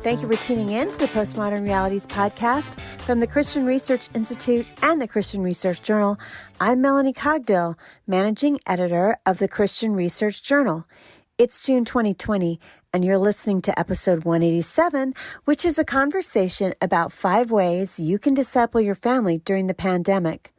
Thank you for tuning in to the Postmodern Realities podcast from the Christian Research Institute and the Christian Research Journal. I'm Melanie Cogdill, managing editor of the Christian Research Journal. It's June 2020, and you're listening to episode 187, which is a conversation about 5 ways you can disciple your family during the pandemic.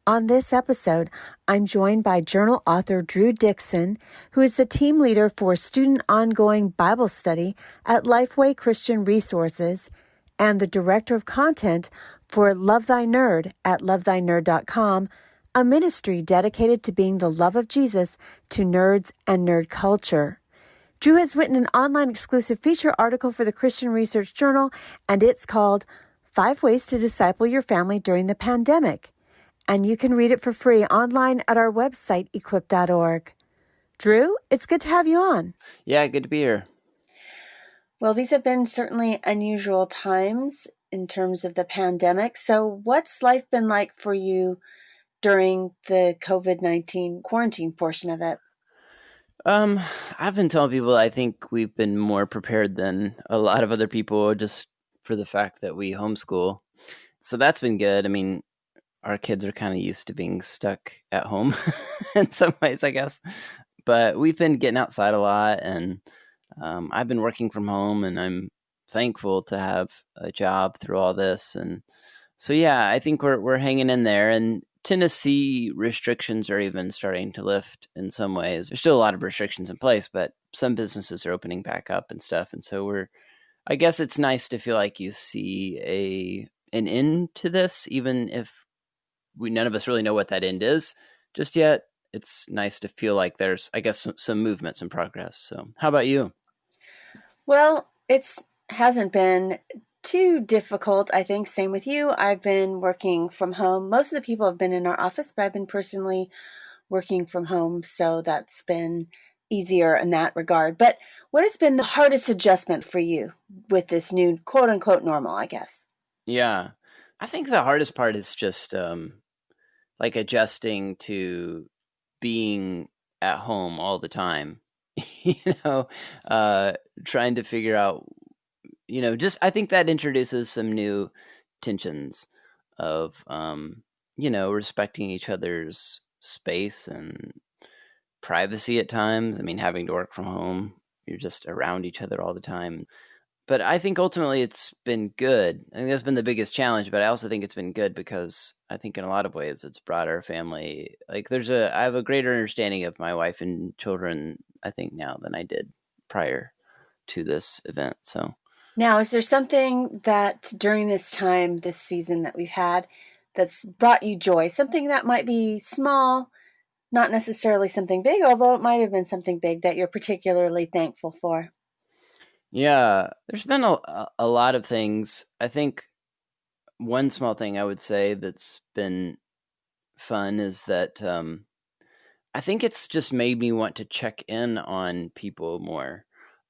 On this episode, I'm joined by journal author Drew Dixon, who is the team leader for student ongoing Bible study at Lifeway Christian Resources and the director of content for Love Thy Nerd at lovethynerd.com, a ministry dedicated to being the love of Jesus to nerds and nerd culture. Drew has written an online exclusive feature article for the Christian Research Journal, and it's called 5 Ways to Disciple Your Family During the Pandemic. And you can read it for free online at our website, equip.org. Drew, it's good to have you on. Yeah, good to be here. Well, these have been certainly unusual times in terms of the pandemic. So what's life been like for you during the COVID-19 quarantine portion of it? I've been telling people I think we've been more prepared than a lot of other people just for the fact that we homeschool. So that's been good. I mean, our kids are kind of used to being stuck at home in some ways, I guess. But we've been getting outside a lot, and I've been working from home, and I'm thankful to have a job through all this. And so, yeah, I think we're hanging in there. And Tennessee restrictions are even starting to lift in some ways. There's still a lot of restrictions in place, but some businesses are opening back up and stuff. And so I guess it's nice to feel like you see an end to this, even if none of us really know what that end is just yet. It's nice to feel like there's, I guess, some movement, some progress. So how about you? Well, it hasn't been too difficult, I think. Same with you. I've been working from home. Most of the people have been in our office, but I've been personally working from home. So that's been easier in that regard. But what has been the hardest adjustment for you with this new quote unquote normal, I guess? Yeah, I think the hardest part is just like adjusting to being at home all the time, trying to figure out, just I think that introduces some new tensions of, respecting each other's space and privacy at times. I mean, having to work from home, you're just around each other all the time. But I think ultimately it's been good. I think that's been the biggest challenge, but I also think it's been good because I think in a lot of ways it's brought our family, like I have a greater understanding of my wife and children, I think now than I did prior to this event. So now, is there something that during this time, this season that we've had, that's brought you joy? Something that might be small, not necessarily something big, although it might have been something big that you're particularly thankful for? Yeah, there's been a lot of things. I think one small thing I would say that's been fun is that I think it's just made me want to check in on people more.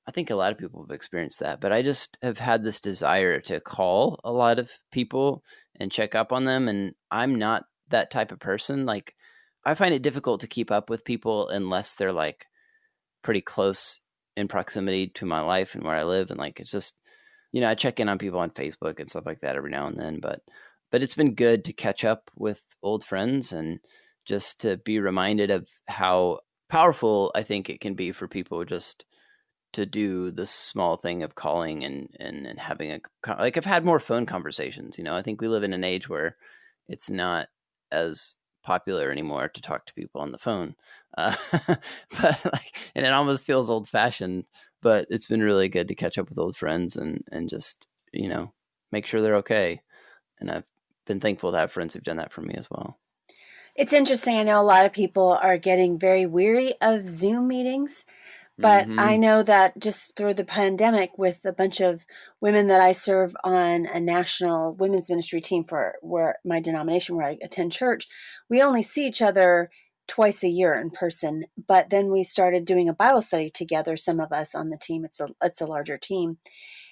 I think a lot of people have experienced that, but I just have had this desire to call a lot of people and check up on them. And I'm not that type of person. Like, I find it difficult to keep up with people unless they're like pretty close in proximity to my life and where I live. And like, it's just, I check in on people on Facebook and stuff like that every now and then, but it's been good to catch up with old friends and just to be reminded of how powerful I think it can be for people just to do the small thing of calling and having like I've had more phone conversations. I think we live in an age where it's not as popular anymore to talk to people on the phone. And it almost feels old fashioned, but it's been really good to catch up with old friends and just, make sure they're okay. And I've been thankful to have friends who've done that for me as well. It's interesting. I know a lot of people are getting very weary of Zoom meetings, but I know that just through the pandemic with a bunch of women that I serve on a national women's ministry team for where my denomination where I attend church, we only see each other twice a year in person. But then we started doing a Bible study together, some of us on the team. It's a larger team.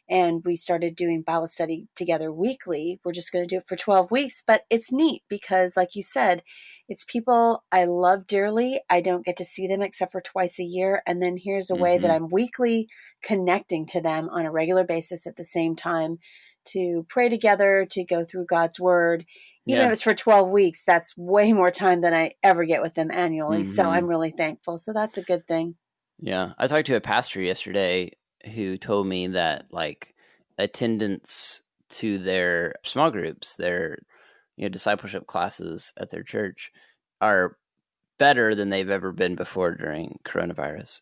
and we started doing Bible study together weekly. We're just going to do it for 12 weeks, but it's neat because, like you said, it's people I love dearly. I don't get to see them except for twice a year. And then here's a way that Mm-hmm. I'm weekly connecting to them on a regular basis at the same time to pray together, to go through God's word. Even if Yeah. it's for 12 weeks, that's way more time than I ever get with them annually. So Mm-hmm. I'm really thankful. So that's a good thing. Yeah. I talked to a pastor yesterday who told me that like attendance to their small groups, their discipleship classes at their church are better than they've ever been before during coronavirus.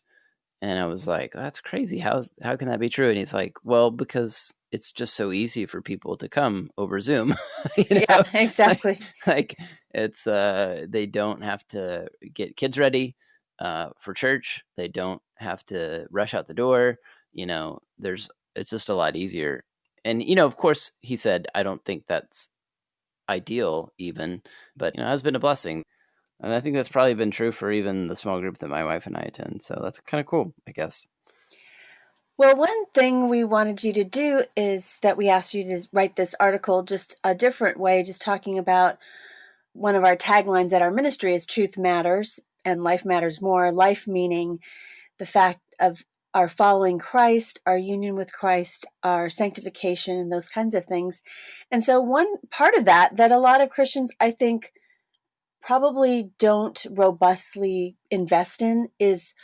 And I was like, that's crazy. How can that be true? And he's like, well, because it's just so easy for people to come over Zoom. Yeah, like, exactly. like it's they don't have to get kids ready for church. They don't have to rush out the door. There's it's just a lot easier. And of course, he said, I don't think that's ideal even, but it has been a blessing. And I think that's probably been true for even the small group that my wife and I attend. So that's kind of cool, I guess. Well, one thing we wanted you to do is that we asked you to write this article just a different way, just talking about one of our taglines at our ministry is truth matters and life matters more. Life meaning the fact of our following Christ, our union with Christ, our sanctification, and those kinds of things. And so one part of that a lot of Christians, I think, probably don't robustly invest in is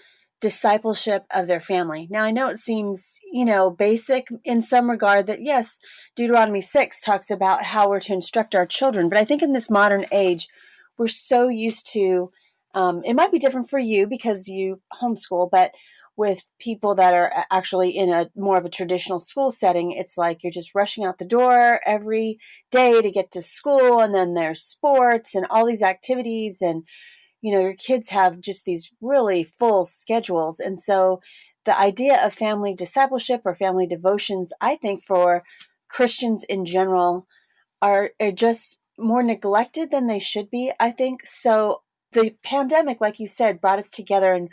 discipleship of their family. Now, I know it seems, basic in some regard that, yes, Deuteronomy 6 talks about how we're to instruct our children. But I think in this modern age, we're so used to, it might be different for you because you homeschool, but with people that are actually in a more of a traditional school setting, it's like you're just rushing out the door every day to get to school. And then there's sports and all these activities, and your kids have just these really full schedules. And so the idea of family discipleship or family devotions, I think for Christians in general, are just more neglected than they should be, I think. So the pandemic, like you said, brought us together in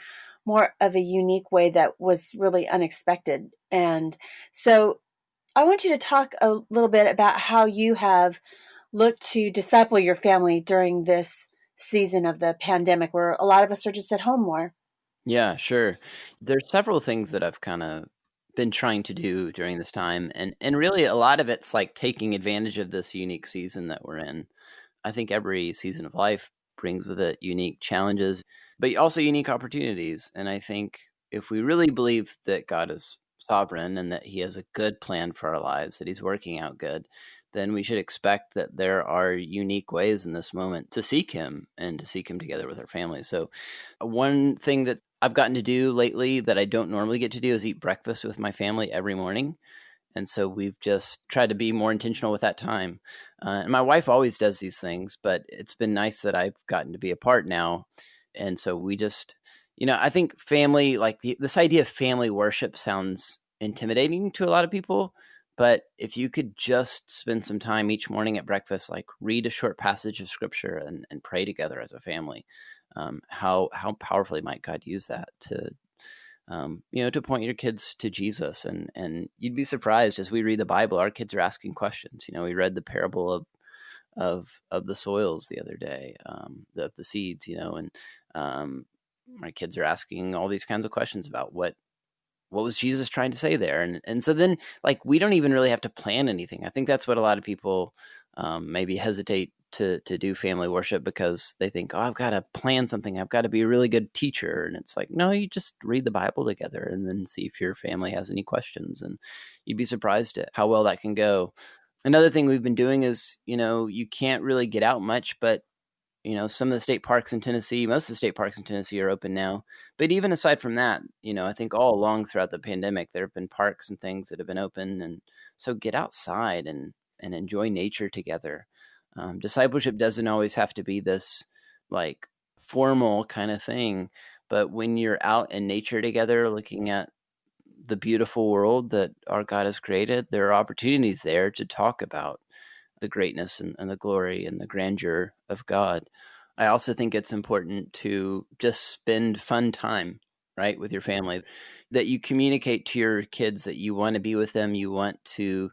more of a unique way that was really unexpected. And so I want you to talk a little bit about how you have looked to disciple your family during this season of the pandemic where a lot of us are just at home more. Yeah, sure. There's several things that I've kind of been trying to do during this time. And really a lot of it's like taking advantage of this unique season that we're in. I think every season of life brings with it unique challenges, but also unique opportunities. And I think if we really believe that God is sovereign and that he has a good plan for our lives, that he's working out good, then we should expect that there are unique ways in this moment to seek him and to seek him together with our families. So one thing that I've gotten to do lately that I don't normally get to do is eat breakfast with my family every morning. And so we've just tried to be more intentional with that time. And my wife always does these things, but it's been nice that I've gotten to be a part now. And so we just, I think family, like this idea of family worship sounds intimidating to a lot of people. But if you could just spend some time each morning at breakfast, like read a short passage of scripture and pray together as a family, how powerfully might God use that to point your kids to Jesus. And you'd be surprised as we read the Bible, our kids are asking questions. We read the parable of the soils the other day, the seeds, and my kids are asking all these kinds of questions about what was Jesus trying to say there. And so then like, we don't even really have to plan anything. I think that's what a lot of people maybe hesitate to do family worship because they think, oh, I've got to plan something. I've got to be a really good teacher. And it's like, no, you just read the Bible together and then see if your family has any questions. And you'd be surprised at how well that can go. Another thing we've been doing is, you can't really get out much, but some of the state parks in Tennessee, most of the state parks in Tennessee are open now. But even aside from that, I think all along throughout the pandemic, there have been parks and things that have been open. And so get outside and enjoy nature together. Discipleship doesn't always have to be this like formal kind of thing. But when you're out in nature together, looking at the beautiful world that our God has created, there are opportunities there to talk about the greatness and the glory and the grandeur of God. I also think it's important to just spend fun time. right, with your family, that you communicate to your kids that you want to be with them, you want to,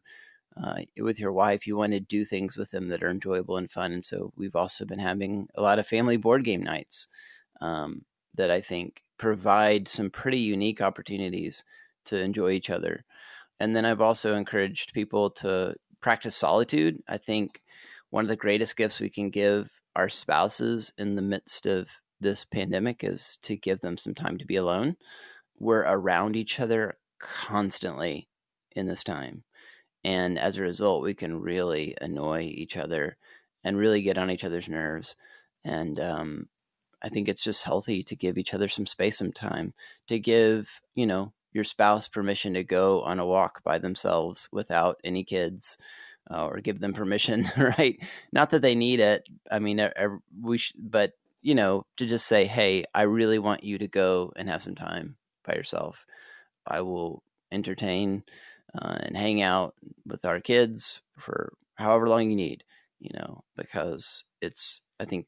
with your wife, you want to do things with them that are enjoyable and fun. And so we've also been having a lot of family board game nights that I think provide some pretty unique opportunities to enjoy each other. And then I've also encouraged people to practice solitude. I think one of the greatest gifts we can give our spouses in the midst of this pandemic is to give them some time to be alone. We're around each other constantly in this time. And as a result, we can really annoy each other and really get on each other's nerves. And I think it's just healthy to give each other some space, some time, to give, your spouse permission to go on a walk by themselves without any kids, or give them permission, right? Not that they need it. I mean, but to just say, hey, I really want you to go and have some time by yourself. I will entertain and hang out with our kids for however long you need, because I think,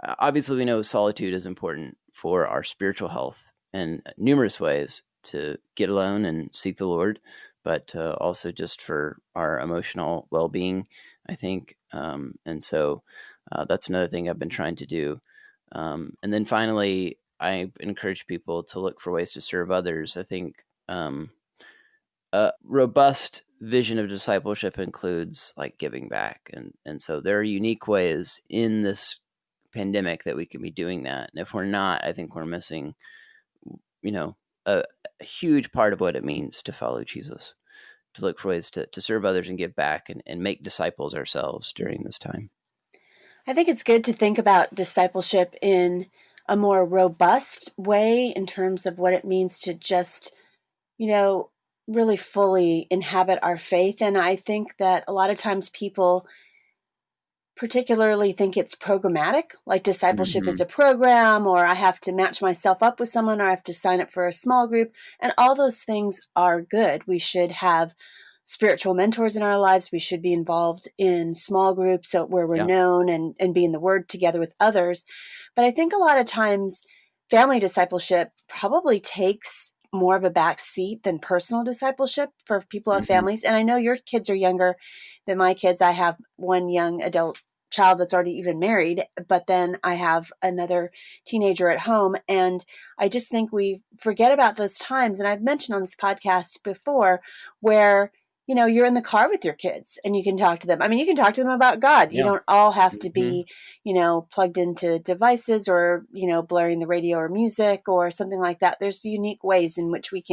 obviously we know solitude is important for our spiritual health in numerous ways, to get alone and seek the Lord, but also just for our emotional well-being, I think. And so that's another thing I've been trying to do. And then finally, I encourage people to look for ways to serve others. I think a robust vision of discipleship includes like giving back. And so there are unique ways in this pandemic that we can be doing that. And if we're not, I think we're missing, a huge part of what it means to follow Jesus, to look for ways to serve others and give back and make disciples ourselves during this time. I think it's good to think about discipleship in a more robust way in terms of what it means to just, really fully inhabit our faith. And I think that a lot of times people particularly think it's programmatic, like discipleship Mm-hmm. is a program, or I have to match myself up with someone, or I have to sign up for a small group. And all those things are good. We should have spiritual mentors in our lives. We should be involved in small groups where we're known and be in the Word together with others. But I think a lot of times family discipleship probably takes more of a back seat than personal discipleship for people who have families. And I know your kids are younger than my kids. I have one young adult child that's already even married, but then I have another teenager at home. And I just think we forget about those times. And I've mentioned on this podcast before where, you're in the car with your kids and you can talk to them. I mean, you can talk to them about God. You don't all have to be, plugged into devices or, blaring the radio or music or something like that. There's unique ways in which we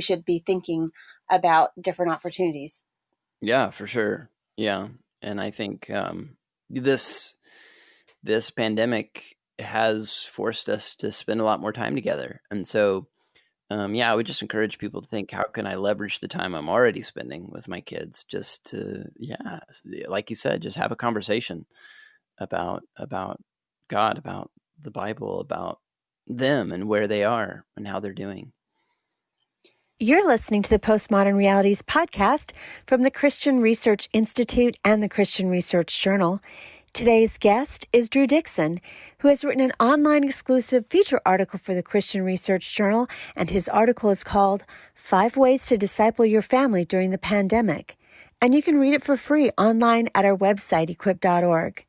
should be thinking about different opportunities. Yeah, for sure. Yeah. And I think this pandemic has forced us to spend a lot more time together. And so, I would just encourage people to think, how can I leverage the time I'm already spending with my kids just to, like you said, just have a conversation about God, about the Bible, about them and where they are and how they're doing. You're listening to the Postmodern Realities podcast from the Christian Research Institute and the Christian Research Journal. Today's guest is Drew Dixon, who has written an online exclusive feature article for the Christian Research Journal, and his article is called 5 Ways to Disciple Your Family During the Pandemic. And you can read it for free online at our website, equip.org.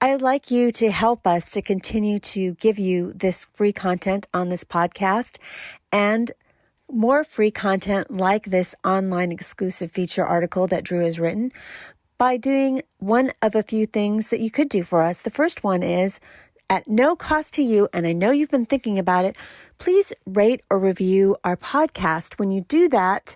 I'd like you to help us to continue to give you this free content on this podcast and more free content like this online exclusive feature article that Drew has written by doing one of a few things that you could do for us. The first one is, at no cost to you, and I know you've been thinking about it, please rate or review our podcast. When you do that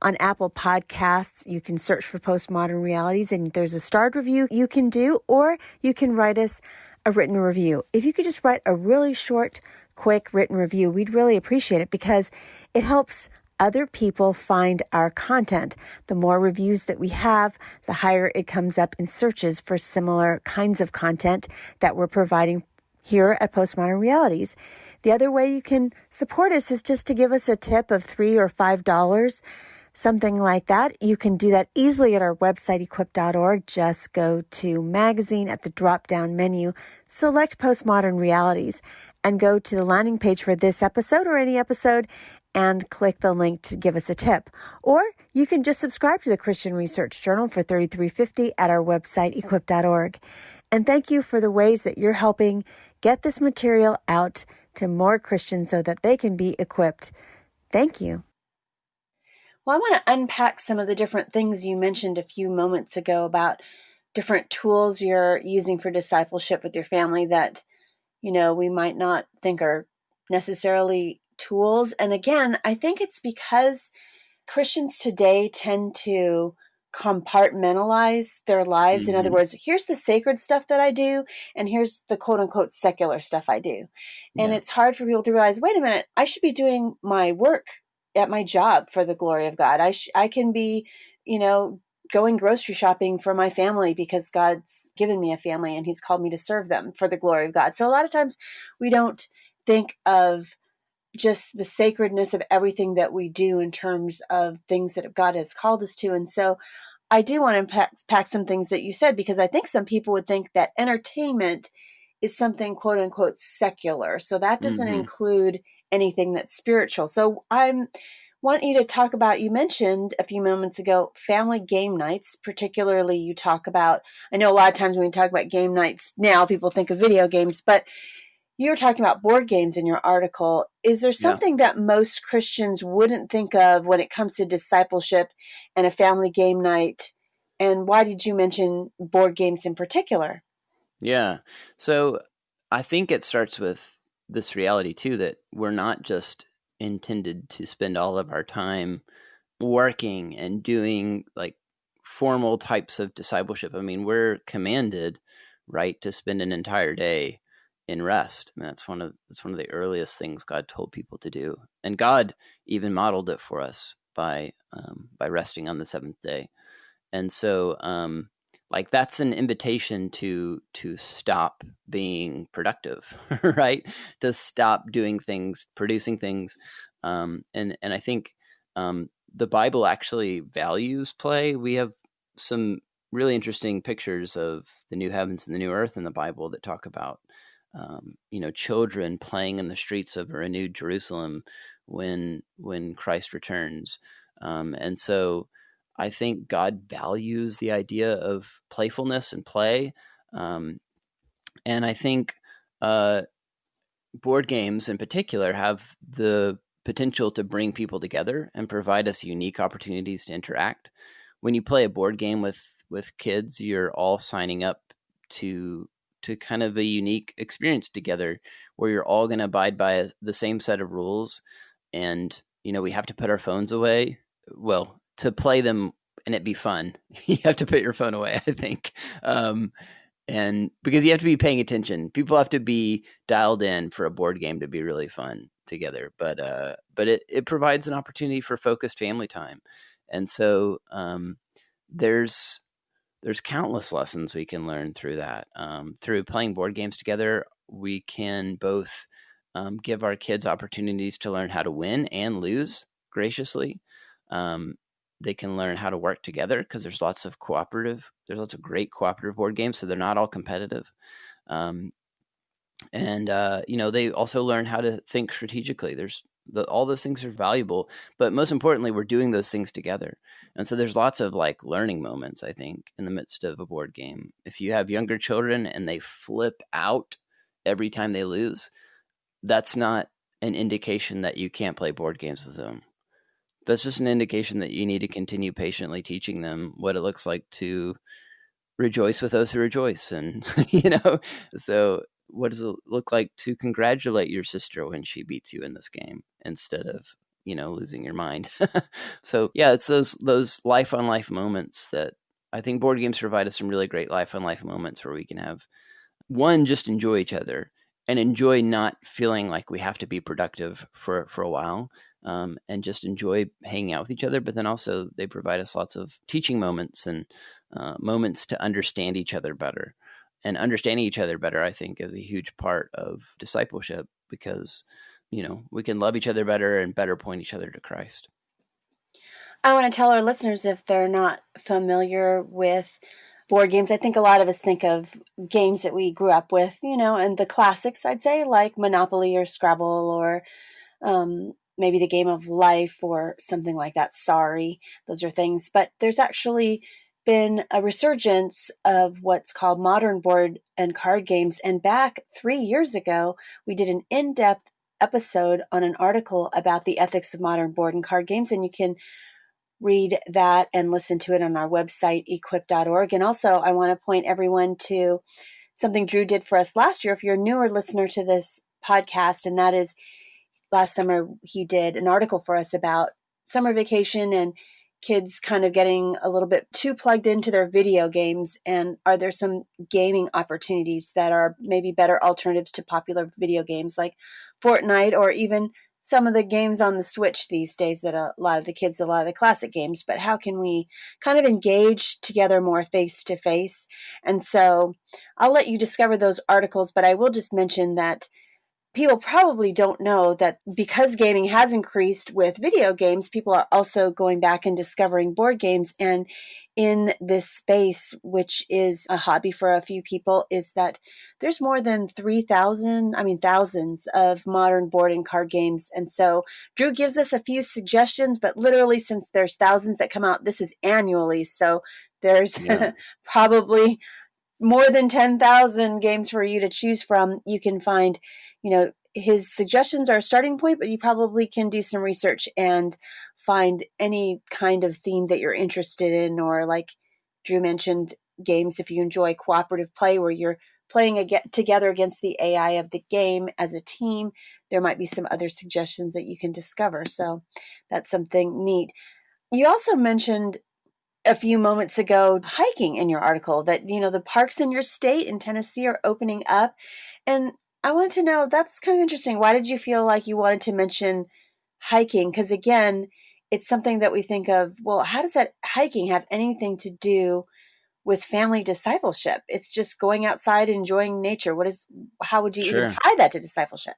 on Apple Podcasts, you can search for Postmodern Realities, and there's a starred review you can do, or you can write us a written review. If you could just write a really short, quick written review, we'd really appreciate it, because it helps other people find our content. The more reviews that we have, the higher it comes up in searches for similar kinds of content that we're providing here at Postmodern Realities. The other way you can support us is just to give us a tip of $3 or $5, something like that. You can do that easily at our website, equip.org. Just go to magazine at the drop-down menu, select Postmodern Realities, and go to the landing page for this episode or any episode and click the link to give us a tip. Or you can just subscribe to the Christian Research Journal for $33.50 at our website, equip.org. And thank you for the ways that you're helping get this material out to more Christians so that they can be equipped. Thank you. Well, I want to unpack some of the different things you mentioned a few moments ago about different tools you're using for discipleship with your family that, we might not think are necessarily tools. And again, I think it's because Christians today tend to compartmentalize their lives. In other words, here's the sacred stuff that I do, and here's the quote unquote secular stuff I do. And it's hard for people to realize, wait a minute, I should be doing my work at my job for the glory of God. I can be, going grocery shopping for my family because God's given me a family and he's called me to serve them for the glory of God. So a lot of times we don't think of just the sacredness of everything that we do in terms of things that God has called us to. And so I do want to pack some things that you said, because I think some people would think that entertainment is something quote unquote secular. So that doesn't include anything that's spiritual. So I want you to talk about, you mentioned a few moments ago, family game nights. Particularly you talk about, I know a lot of times when we talk about game nights now, people think of video games, but you were talking about board games in your article. Is there something that most Christians wouldn't think of when it comes to discipleship and a family game night? And why did you mention board games in particular? Yeah. So I think it starts with this reality too, that we're not just intended to spend all of our time working and doing like formal types of discipleship. I mean, we're commanded, right, to spend an entire day in rest. I mean, that's one of the earliest things God told people to do, and God even modeled it for us by resting on the seventh day. And so, like, that's an invitation to stop being productive, right? To stop doing things, producing things, and I think the Bible actually values play. We have some really interesting pictures of the new heavens and the new earth in the Bible that talk about children playing in the streets of a renewed Jerusalem when Christ returns, and so I think God values the idea of playfulness and play, and I think board games in particular have the potential to bring people together and provide us unique opportunities to interact. When you play a board game with kids, you're all signing up to kind of a unique experience together where you're all going to abide by the same set of rules. And, we have to put our phones away. Well, to play them and it be fun, you have to put your phone away, I think. And because you have to be paying attention, people have to be dialed in for a board game to be really fun together. But it provides an opportunity for focused family time. And so there's countless lessons we can learn through that. Through playing board games together, we can both give our kids opportunities to learn how to win and lose graciously. They can learn how to work together because there's lots of great cooperative board games, so they're not all competitive. They also learn how to think strategically. All those things are valuable, but most importantly, we're doing those things together. And so there's lots of like learning moments, I think, in the midst of a board game. If you have younger children and they flip out every time they lose, that's not an indication that you can't play board games with them. That's just an indication that you need to continue patiently teaching them what it looks like to rejoice with those who rejoice. And, so what does it look like to congratulate your sister when she beats you in this game instead of, losing your mind? So yeah, it's those life on life moments that I think board games provide us some really great life on life moments where we can have just enjoy each other and enjoy not feeling like we have to be productive for a while, and just enjoy hanging out with each other. But then also they provide us lots of teaching moments and moments to understand each other better. And understanding each other better, I think, is a huge part of discipleship because, we can love each other better and better point each other to Christ. I want to tell our listeners, if they're not familiar with board games, I think a lot of us think of games that we grew up with, and the classics, I'd say, like Monopoly or Scrabble or maybe the Game of Life or something like that. Sorry, those are things. But there's actually been a resurgence of what's called modern board and card games. And back 3 years ago, we did an in-depth episode on an article about the ethics of modern board and card games. And you can read that and listen to it on our website, equip.org. And also, I want to point everyone to something Drew did for us last year. If you're a newer listener to this podcast, and that is last summer, he did an article for us about summer vacation and kids kind of getting a little bit too plugged into their video games. And are there some gaming opportunities that are maybe better alternatives to popular video games like Fortnite or even some of the games on the Switch these days that a lot of the classic games, but how can we kind of engage together more face to face? And so I'll let you discover those articles, but I will just mention that people probably don't know that because gaming has increased with video games, people are also going back and discovering board games. And in this space, which is a hobby for a few people, is that there's more than thousands of modern board and card games. And so Drew gives us a few suggestions, but literally since there's thousands that come out, this is annually. So there's probably more than 10,000 games for you to choose from. You can find, his suggestions are a starting point, but you probably can do some research and find any kind of theme that you're interested in, or like Drew mentioned, games if you enjoy cooperative play where you're playing together against the AI of the game as a team. There might be some other suggestions that you can discover. So that's something neat. You also mentioned a few moments ago hiking in your article that, the parks in your state in Tennessee are opening up. And I wanted to know, that's kind of interesting. Why did you feel like you wanted to mention hiking? Because again, it's something that we think of, well, how does that hiking have anything to do with family discipleship? It's just going outside and enjoying nature. How would you even tie that to discipleship?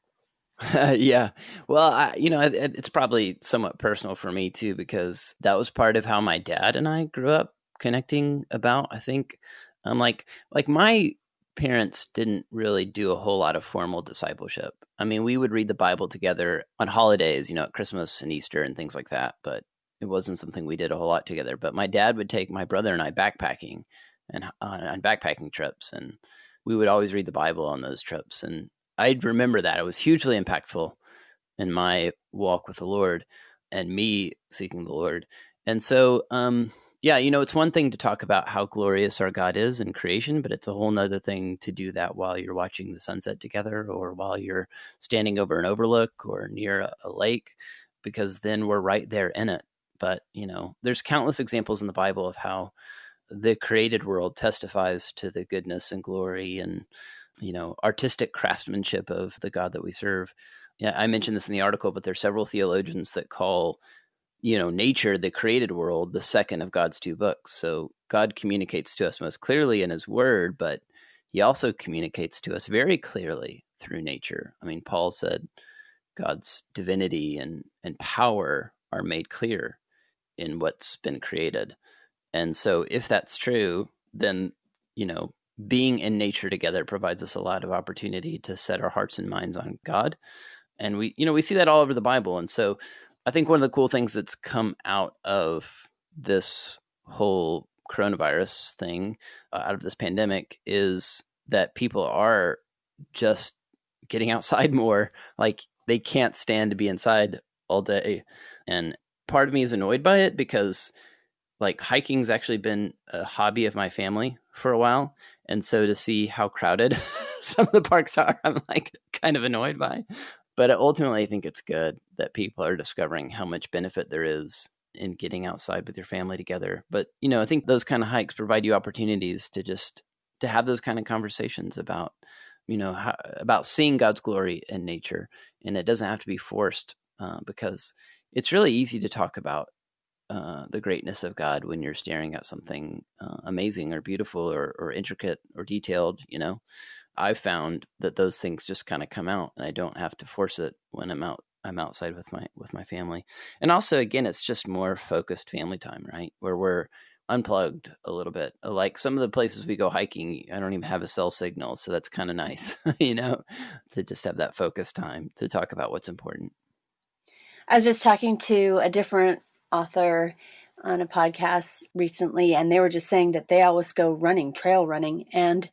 Yeah. Well, it's probably somewhat personal for me too, because that was part of how my dad and I grew up connecting about, I think, like my parents didn't really do a whole lot of formal discipleship. I mean, we would read the Bible together on holidays, at Christmas and Easter and things like that, but it wasn't something we did a whole lot together. But my dad would take my brother and I backpacking and on backpacking trips, and we would always read the Bible on those trips. And I remember that it was hugely impactful in my walk with the Lord and me seeking the Lord. And so, it's one thing to talk about how glorious our God is in creation, but it's a whole nother thing to do that while you're watching the sunset together, or while you're standing over an overlook or near a lake, because then we're right there in it. But, there's countless examples in the Bible of how the created world testifies to the goodness and glory and artistic craftsmanship of the God that we serve. Yeah, I mentioned this in the article, but there's several theologians that call, nature, the created world, the second of God's two books. So God communicates to us most clearly in his word, but he also communicates to us very clearly through nature. I mean, Paul said God's divinity and power are made clear in what's been created. And so if that's true, then, being in nature together provides us a lot of opportunity to set our hearts and minds on God. And we see that all over the Bible. And so I think one of the cool things that's come out of this whole coronavirus thing, out of this pandemic, is that people are just getting outside more. Like, they can't stand to be inside all day. And part of me is annoyed by it because, like, hiking's actually been a hobby of my family for a while. And so to see how crowded some of the parks are, I'm like kind of annoyed by. But ultimately, I think it's good that people are discovering how much benefit there is in getting outside with your family together. But, I think those kind of hikes provide you opportunities to have those kind of conversations about, about seeing God's glory in nature. And it doesn't have to be forced, because it's really easy to talk about the greatness of God when you're staring at something amazing or beautiful or intricate or detailed. I've found that those things just kind of come out, and I don't have to force it when I'm outside with my family. And also, again, it's just more focused family time, right? Where we're unplugged a little bit. Like some of the places we go hiking, I don't even have a cell signal. So that's kind of nice, to just have that focus time to talk about what's important. I was just talking to a different author on a podcast recently, and they were just saying that they always go running, trail running, and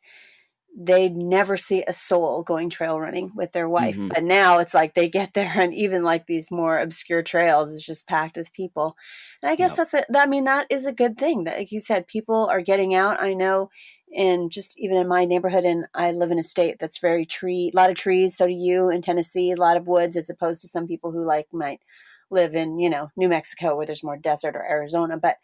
they never see a soul going trail running with their wife. Mm-hmm. But now it's like they get there, and even like these more obscure trails is just packed with people. And I guess Yep. that is a good thing that, like you said, people are getting out. I know, and just even in my neighborhood, and I live in a state that's very a lot of trees. So do you in Tennessee, a lot of woods, as opposed to some people who like might live in, New Mexico where there's more desert, or Arizona. But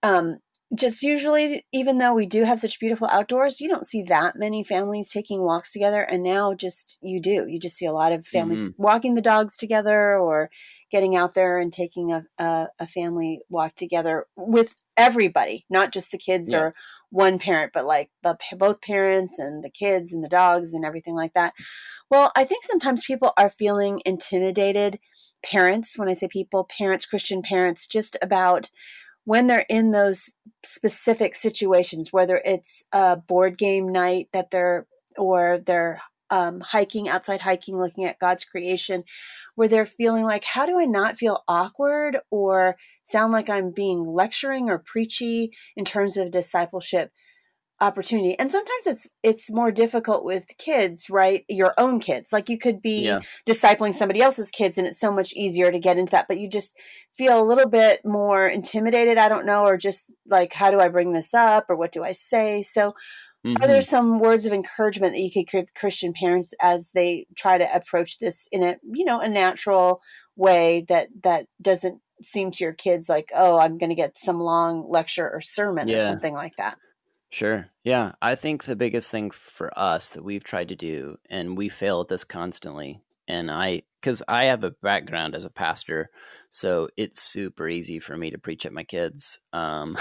um, just usually, even though we do have such beautiful outdoors, you don't see that many families taking walks together. And now just you do. You just see a lot of families Mm-hmm. walking the dogs together, or getting out there and taking a family walk together with everybody, not just the kids Yeah. or one parent, but like both parents and the kids and the dogs and everything like that. Well, I think sometimes people are feeling intimidated. Parents, when I say people, parents, Christian parents, just about when they're in those specific situations, whether it's a board game night or they're outside hiking, looking at God's creation, where they're feeling like, how do I not feel awkward or sound like I'm being lecturing or preachy in terms of discipleship opportunity? And sometimes it's more difficult with kids, right? Your own kids. Like you could be Yeah. discipling somebody else's kids, and it's so much easier to get into that, but you just feel a little bit more intimidated, I don't know, or just like, how do I bring this up, or what do I say? So are there Mm-hmm. some words of encouragement that you could give Christian parents as they try to approach this in a natural way that doesn't seem to your kids like, oh, I'm going to get some long lecture or sermon or Yeah. something like that? Sure. Yeah. I think the biggest thing for us that we've tried to do, and we fail at this constantly, because I have a background as a pastor, so it's super easy for me to preach at my kids, and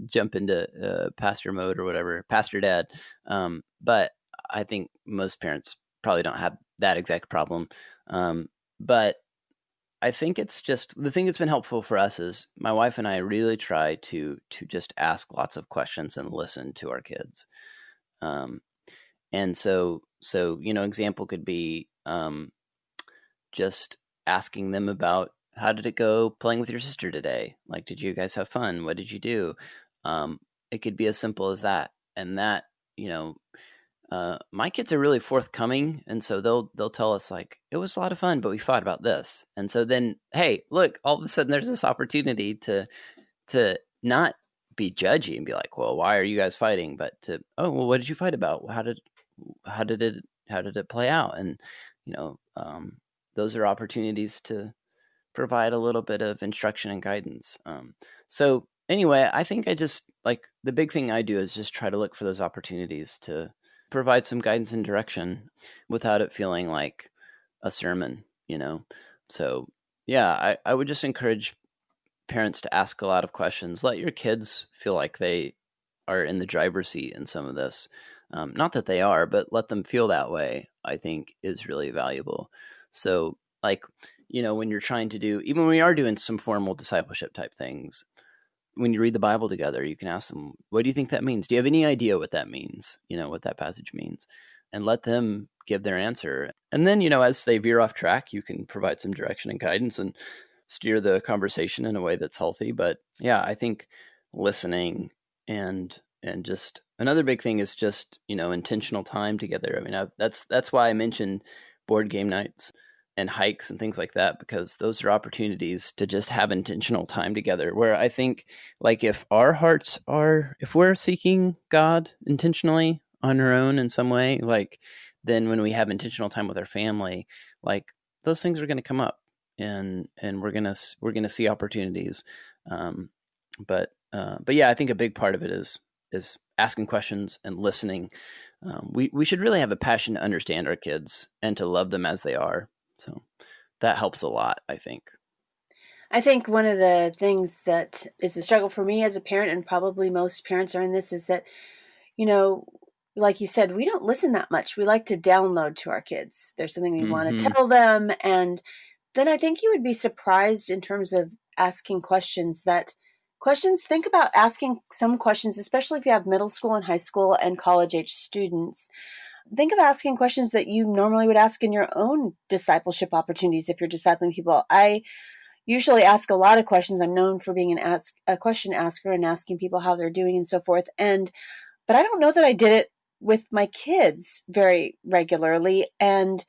jump into pastor mode or whatever, pastor dad. But I think most parents probably don't have that exact problem. But I think it's just the thing that's been helpful for us is my wife and I really try to just ask lots of questions and listen to our kids. Um, and example could be just asking them about how did it go playing with your sister today? Like, did you guys have fun? What did you do? It could be as simple as that, and that you know my kids are really forthcoming, and so they'll tell us like it was a lot of fun, but we fought about this, and so then hey, look, all of a sudden there's this opportunity to not be judgy and be like, well, why are you guys fighting? But to oh well, what did you fight about? How did it play out? And you know, those are opportunities to provide a little bit of instruction and guidance. So anyway, I think I just like the big thing I do is just try to look for those opportunities to provide some guidance and direction without it feeling like a sermon. So yeah, I would just encourage parents to ask a lot of questions. Let your kids feel like they are in the driver's seat in some of this. Not that they are, but let them feel that way, I think is really valuable. So like, when you're trying to do, even when we are doing some formal discipleship type things, when you read the Bible together, you can ask them, what do you think that means? Do you have any idea what that means? What that passage means, and let them give their answer. And then, as they veer off track, you can provide some direction and guidance and steer the conversation in a way that's healthy. But yeah, I think listening and just another big thing is just, intentional time together. I mean, that's why I mentioned board game nights and hikes and things like that, because those are opportunities to just have intentional time together, where I think like if we're seeking God intentionally on our own in some way, like then when we have intentional time with our family, like those things are going to come up, and we're going to see opportunities. But yeah, I think a big part of it is asking questions and listening. We should really have a passion to understand our kids and to love them as they are. So that helps a lot, I think. I think one of the things that is a struggle for me as a parent, and probably most parents are in this, is that, you know, like you said, we don't listen that much. We like to download to our kids. There's something we want to Mm-hmm. tell them. And then I think you would be surprised in terms of asking questions that Questions, think about asking some questions, especially if you have middle school and high school and college age students. Think of asking questions that you normally would ask in your own discipleship opportunities if you're discipling people. I usually ask a lot of questions. I'm known for being a question asker and asking people how they're doing and so forth. But I don't know that I did it with my kids very regularly. And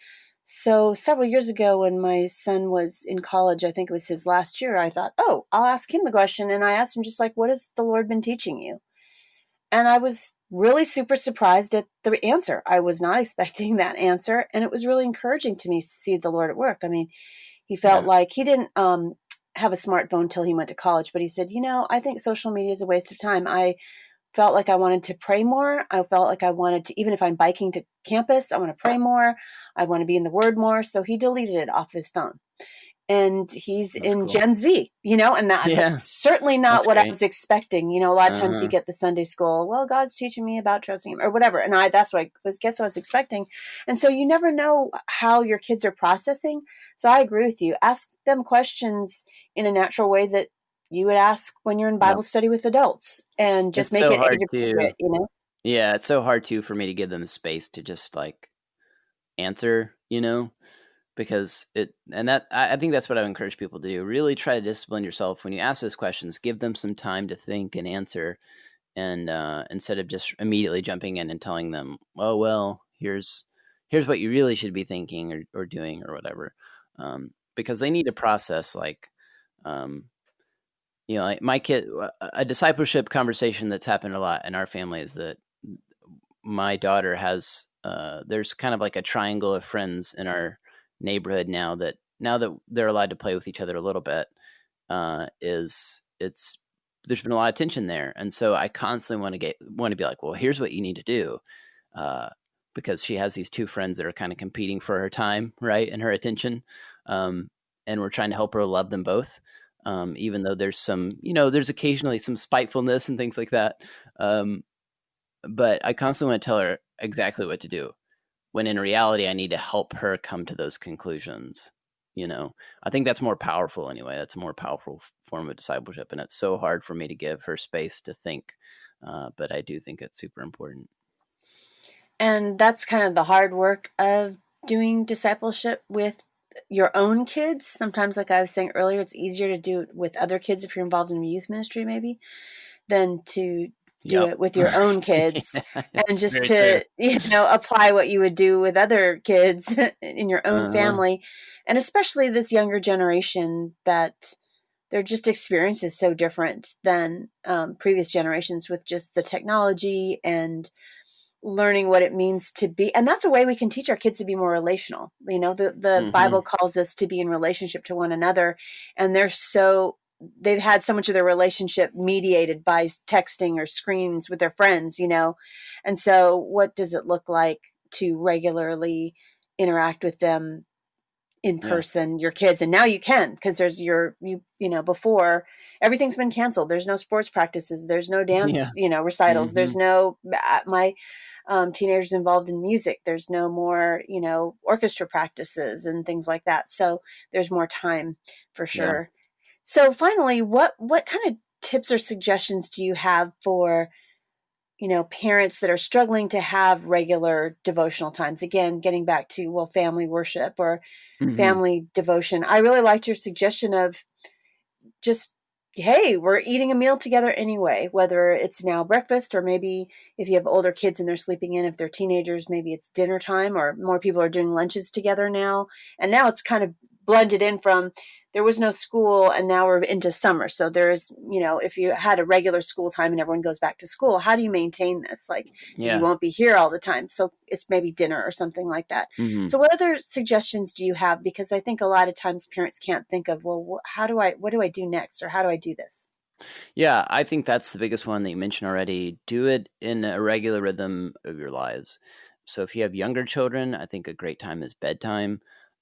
so several years ago when my son was in college, I think it was his last year, I thought, oh, I'll ask him the question. And I asked him just like, what has the Lord been teaching you? And I was really super surprised at the answer. I was not expecting that answer. And it was really encouraging to me to see the Lord at work. I mean, he felt Yeah. like he didn't have a smartphone until he went to college, but he said, I think social media is a waste of time. I felt like I wanted to pray more. I felt like I wanted to, even if I'm biking to campus, I want to pray more. I want to be in the Word more. So he deleted it off his phone. And he's That's in cool. Gen Z, and Yeah. that's certainly not That's what I great. was expecting. A lot of times you Uh-huh. get the Sunday school, well, God's teaching me about trusting him or whatever. And that's what guess what I was expecting. And so you never know how your kids are processing. So I agree with you. Ask them questions in a natural way that you would ask when you're in Yeah. Bible study with adults, and just It's make so it age hard to, appropriate. yeah, it's so hard too for me to give them the space to just like answer, because I think that's what I would encourage people to do. Really try to discipline yourself when you ask those questions. Give them some time to think and answer, and instead of just immediately jumping in and telling them, "Oh well, here's what you really should be thinking or doing or whatever," because they need to process um, like my kid. A discipleship conversation that's happened a lot in our family is that my daughter has there's kind of like a triangle of friends in our neighborhood now that they're allowed to play with each other a little bit, is it's there's been a lot of tension there, and so I constantly want to be like, well, here's what you need to do, uh, because she has these two friends that are kind of competing for her time, right, and her attention, um, and we're trying to help her love them both, even though there's there's occasionally some spitefulness and things like that, um, but I constantly want to tell her exactly what to do, when in reality I need to help her come to those conclusions. I think that's more powerful anyway. That's a more powerful form of discipleship, and it's so hard for me to give her space to think. But I do think it's super important. And that's kind of the hard work of doing discipleship with your own kids. Sometimes, like I was saying earlier, it's easier to do it with other kids if you're involved in youth ministry, maybe, than to do Yep. it with your own kids, Yeah, and it's just very true. to apply what you would do with other kids in your own Uh-huh. family. And especially this younger generation, that their just experience is so different than previous generations, with just the technology and learning what it means to be. And that's a way we can teach our kids to be more relational. The Hmm. Bible calls us to be in relationship to one another, and they've had so much of their relationship mediated by texting or screens with their friends. And so what does it look like to regularly interact with them in Yeah. person, your kids? And now you can, because before, everything's been canceled. There's no sports practices, there's no Yeah. dance recitals, Hmm. there's no my teenagers involved in music, there's no more orchestra practices and things like that. So there's more time for Yeah. sure. So finally, what kind of tips or suggestions do you have for parents that are struggling to have regular devotional times? Again, getting back to, well, family worship or Hmm. family devotion. I really liked your suggestion of just, hey, we're eating a meal together anyway, whether it's now breakfast, or maybe if you have older kids and they're sleeping in, if they're teenagers, maybe it's dinner time, or more people are doing lunches together now. And now it's kind of blended in from, there was no school and now we're into summer. So there's, if you had a regular school time and everyone goes back to school, how do you maintain this? Like, because you Yeah. won't be here all the time. So it's maybe dinner or something like that. Hmm. So what other suggestions do you have? Because I think a lot of times parents can't think of, well, what do I do next? Or how do I do this? Yeah, I think that's the biggest one that you mentioned already. Do it in a regular rhythm of your lives. So if you have younger children, I think a great time is bedtime.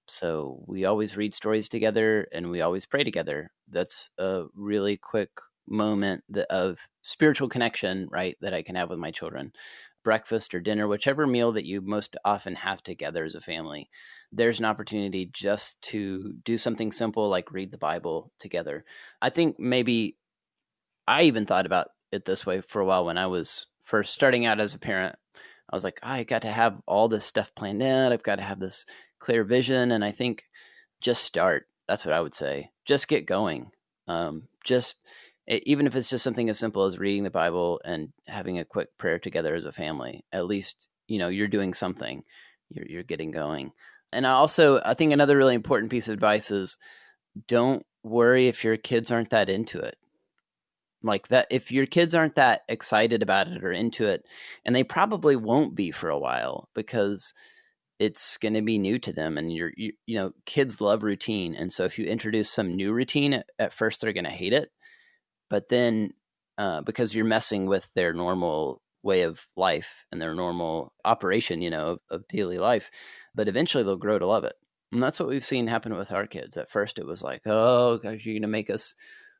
So we always read stories together and we always pray together. That's a really quick moment of spiritual connection, right, that I can have with my children. Breakfast or dinner, whichever meal that you most often have together as a family, there's an opportunity just to do something simple like read the Bible together. I think maybe I even thought about it this way for a while when I was first starting out as a parent. I was like, I got to have all this stuff planned out. I've got to have this clear vision. And I think just start. That's what I would say. Just get going. Just even if it's just something as simple as reading the Bible and having a quick prayer together as a family, at least, you're doing something. You're getting going. And I think another really important piece of advice is don't worry if your kids aren't that into it. Like that, if your kids aren't that excited about it or into it, and they probably won't be for a while because it's going to be new to them, and kids love routine. And so if you introduce some new routine at first, they're going to hate it, but then because you're messing with their normal way of life and their normal operation, of daily life, but eventually they'll grow to love it. And that's what we've seen happen with our kids. At first it was like, oh gosh, you're going to make us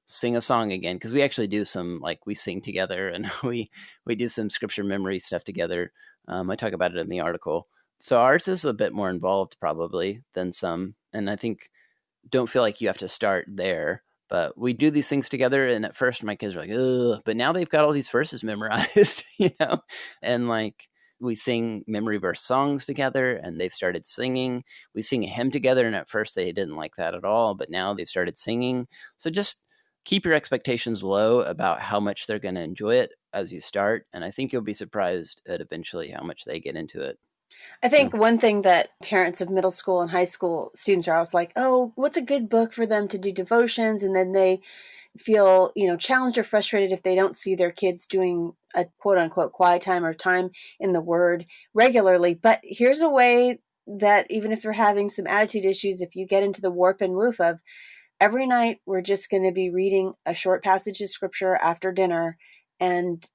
sing a song again, because we actually do some, like, we sing together, and we do some scripture memory stuff together. I talk about it in the article. So ours is a bit more involved probably than some, and I think don't feel like you have to start there. But we do these things together, and at first my kids are like, ugh, but now they've got all these verses memorized, and like we sing memory verse songs together, and they've started singing. We sing a hymn together, and at first they didn't like that at all, but now they've started singing. So just keep your expectations low about how much they're going to enjoy it as you start. And I think you'll be surprised at eventually how much they get into it. I think one thing that parents of middle school and high school students are always like, oh, what's a good book for them to do devotions? And then they feel, challenged or frustrated if they don't see their kids doing a quote unquote quiet time or time in the Word regularly. But here's a way that even if they're having some attitude issues, if you get into the warp and woof of every night, we're just going to be reading a short passage of scripture after dinner, and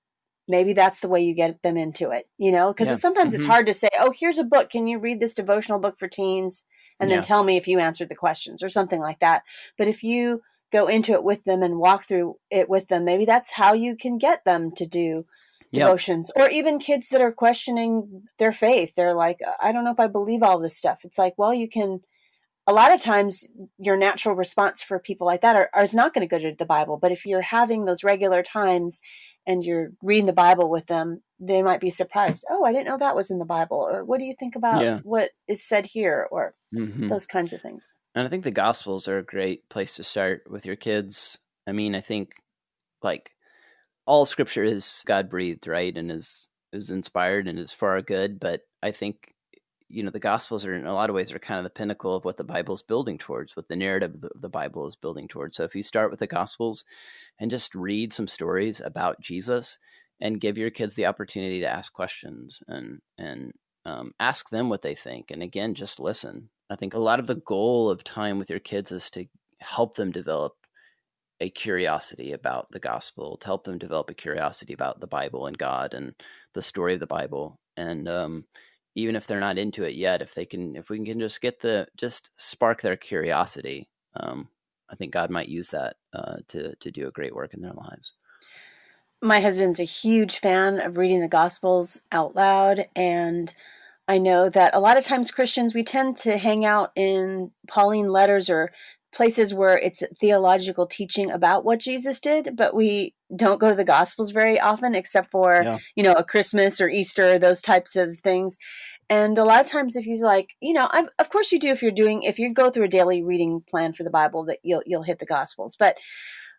maybe that's the way you get them into it, because sometimes it's hard to say, oh, here's a book. Can you read this devotional book for teens? And then tell me if you answered the questions or something like that. But if you go into it with them and walk through it with them, maybe that's how you can get them to do devotions. Or even kids that are questioning their faith. They're like, I don't know if I believe all this stuff. It's like, well, you can. A lot of times your natural response for people like that is not going to go to the Bible. But if you're having those regular times and you're reading the Bible with them, they might be surprised. Oh, I didn't know that was in the Bible. Or what do you think about what is said here? Or those kinds of things. And I think the Gospels are a great place to start with your kids. I mean, I think like all scripture is God breathed, right? And is inspired and is for our good. But I think the Gospels are in a lot of ways are kind of the pinnacle of what the Bible is building towards, what the narrative of the Bible is building towards. So if you start with the Gospels and just read some stories about Jesus and give your kids the opportunity to ask questions and ask them what they think. And again, just listen. I think a lot of the goal of time with your kids is to help them develop a curiosity about the gospel, to help them develop a curiosity about the Bible and God and the story of the Bible. And even if they're not into it yet, if we can just spark their curiosity, I think God might use that to do a great work in their lives. My husband's a huge fan of reading the Gospels out loud, and I know that a lot of times Christians, we tend to hang out in Pauline letters or places where it's theological teaching about what Jesus did, but we don't go to the Gospels very often, except for, a Christmas or Easter, those types of things. And a lot of times if he's like, of course you do, if you go through a daily reading plan for the Bible, that you'll hit the Gospels. But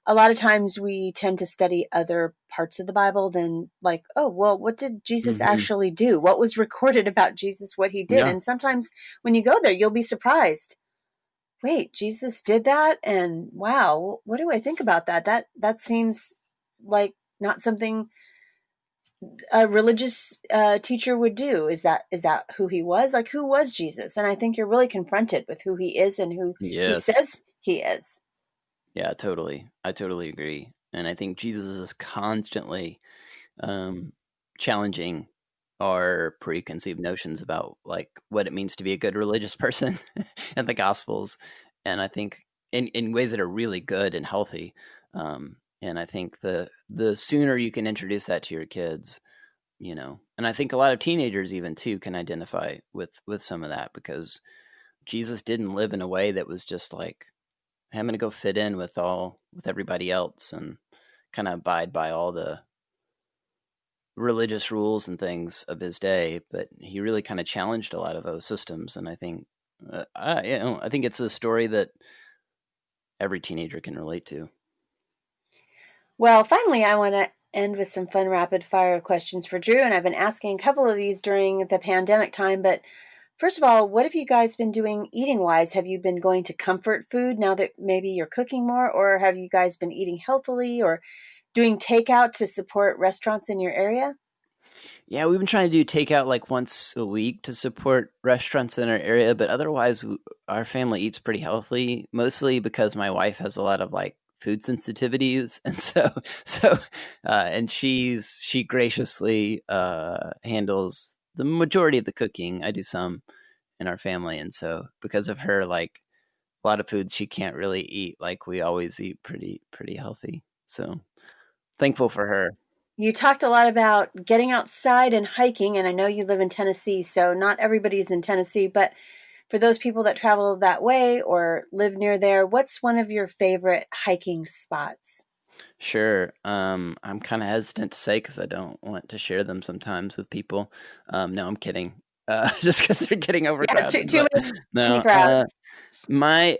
a lot of times we tend to study other parts of the Bible than like, oh, well, what did Jesus actually do? What was recorded about Jesus, what he did? And sometimes when you go there, you'll be surprised. Wait, Jesus did that? And wow, what do I think about that? That seems like not something a religious teacher would do. Is that who he was? Like, who was Jesus? And I think you're really confronted with who he is and who he says he is. Yeah, totally. I totally agree. And I think Jesus is constantly challenging our preconceived notions about like what it means to be a good religious person in the Gospels. And I think in ways that are really good and healthy. And I think the sooner you can introduce that to your kids, and I think a lot of teenagers even too can identify with some of that, because Jesus didn't live in a way that was just like, I'm going to go fit in with everybody else and kind of abide by all the religious rules and things of his day, but he really kind of challenged a lot of those systems. And I think, I think it's a story that every teenager can relate to. Well, finally, I want to end with some fun rapid fire questions for Drew. And I've been asking a couple of these during the pandemic time. But first of all, what have you guys been doing eating wise? Have you been going to comfort food now that maybe you're cooking more? Or have you guys been eating healthily or doing takeout to support restaurants in your area? Yeah, we've been trying to do takeout like once a week to support restaurants in our area, but otherwise our family eats pretty healthy, mostly because my wife has a lot of like food sensitivities, and and she graciously handles the majority of the cooking. I do some in our family, and so because of her, like a lot of foods she can't really eat, like we always eat pretty healthy. So thankful for her. You talked a lot about getting outside and hiking, and I know you live in Tennessee, so not everybody's in Tennessee, but for those people that travel that way or live near there, what's one of your favorite hiking spots? Sure. I'm kind of hesitant to say because I don't want to share them sometimes with people. No, I'm kidding. Just because they're getting overcrowded. Too many No, crowds. my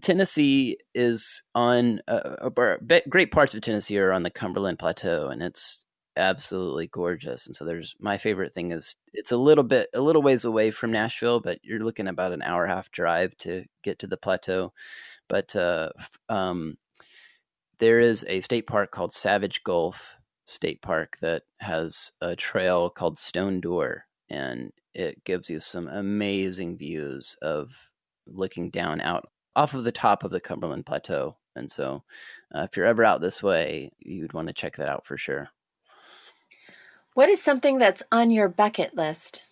Tennessee is on great parts of Tennessee are on the Cumberland Plateau, and it's absolutely gorgeous. And so my favorite thing is it's a little ways away from Nashville, but you're looking about an hour and a half drive to get to the plateau. But there is a state park called Savage Gulf State Park that has a trail called Stone Door, and it gives you some amazing views of looking down out off of the top of the Cumberland Plateau. And so if you're ever out this way, you'd want to check that out for sure. What is something that's on your bucket list?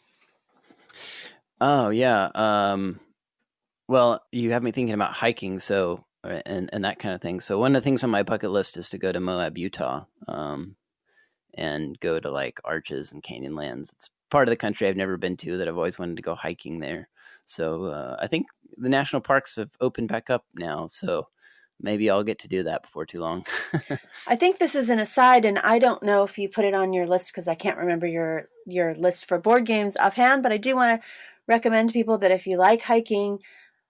Oh, yeah. Well, you have me thinking about hiking, so and that kind of thing. So one of the things on my bucket list is to go to Moab, Utah, and go to like Arches and Canyonlands. It's part of the country I've never been to that I've always wanted to go hiking there. So I think the national parks have opened back up now, so maybe I'll get to do that before too long. I think this is an aside, and I don't know if you put it on your list because I can't remember your list for board games offhand, but I do want to recommend to people that if you like hiking,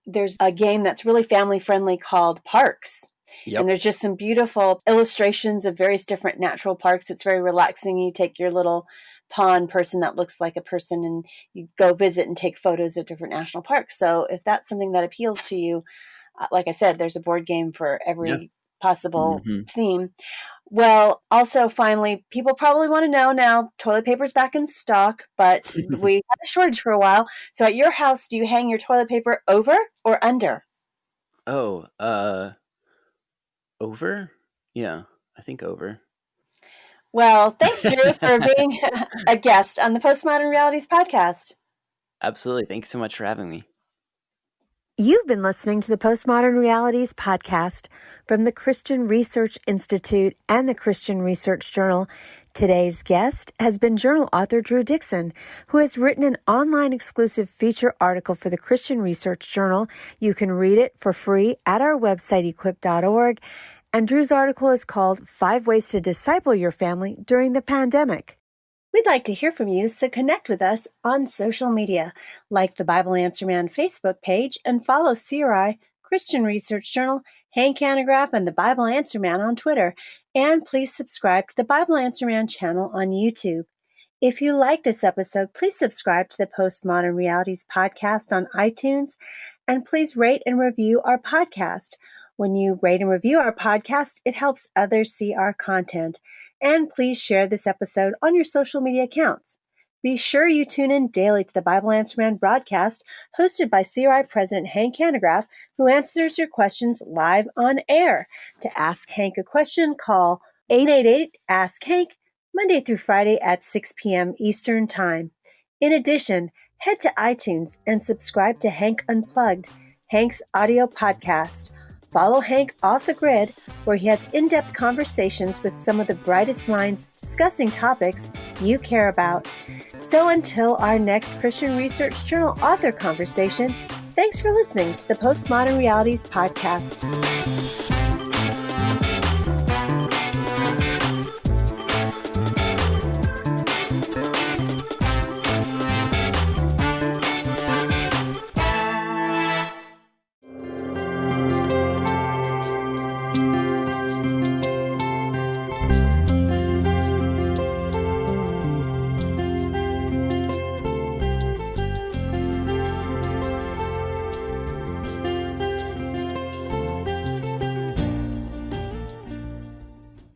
there's a game that's really family friendly called Parks. Yep. And there's just some beautiful illustrations of various different natural parks. It's very relaxing. You take your little pond person that looks like a person and you go visit and take photos of different national parks. So if that's something that appeals to you, like I said, there's a board game for every possible theme. Well, also, finally, people probably want to know now, toilet paper's back in stock, but we had a shortage for a while. So at your house, do you hang your toilet paper over or under? Oh, over? Yeah, I think over. Well, thanks, Drew, for being a guest on the Postmodern Realities podcast. Absolutely. Thanks so much for having me. You've been listening to the Postmodern Realities podcast from the Christian Research Institute and the Christian Research Journal. Today's guest has been journal author Drew Dixon, who has written an online exclusive feature article for the Christian Research Journal. You can read it for free at our website, equip.org. And Drew's article is called 5 Ways to Disciple Your Family During the Pandemic. We'd like to hear from you, so connect with us on social media, like the Bible Answer Man Facebook page, and follow CRI, Christian Research Journal, Hank Hanegraaff, and the Bible Answer Man on Twitter. And please subscribe to the Bible Answer Man channel on YouTube. If you like this episode, please subscribe to the Postmodern Realities podcast on iTunes, and please rate and review our podcast. When you rate and review our podcast, it helps others see our content. And please share this episode on your social media accounts. Be sure you tune in daily to the Bible Answer Man broadcast hosted by CRI President Hank Hanegraaff, who answers your questions live on air. To ask Hank a question, call 888-ASK-HANK, Monday through Friday at 6 p.m. Eastern Time. In addition, head to iTunes and subscribe to Hank Unplugged, Hank's audio podcast. Follow Hank Off the Grid, where he has in-depth conversations with some of the brightest minds discussing topics you care about. So until our next Christian Research Journal author conversation, thanks for listening to the Postmodern Realities podcast.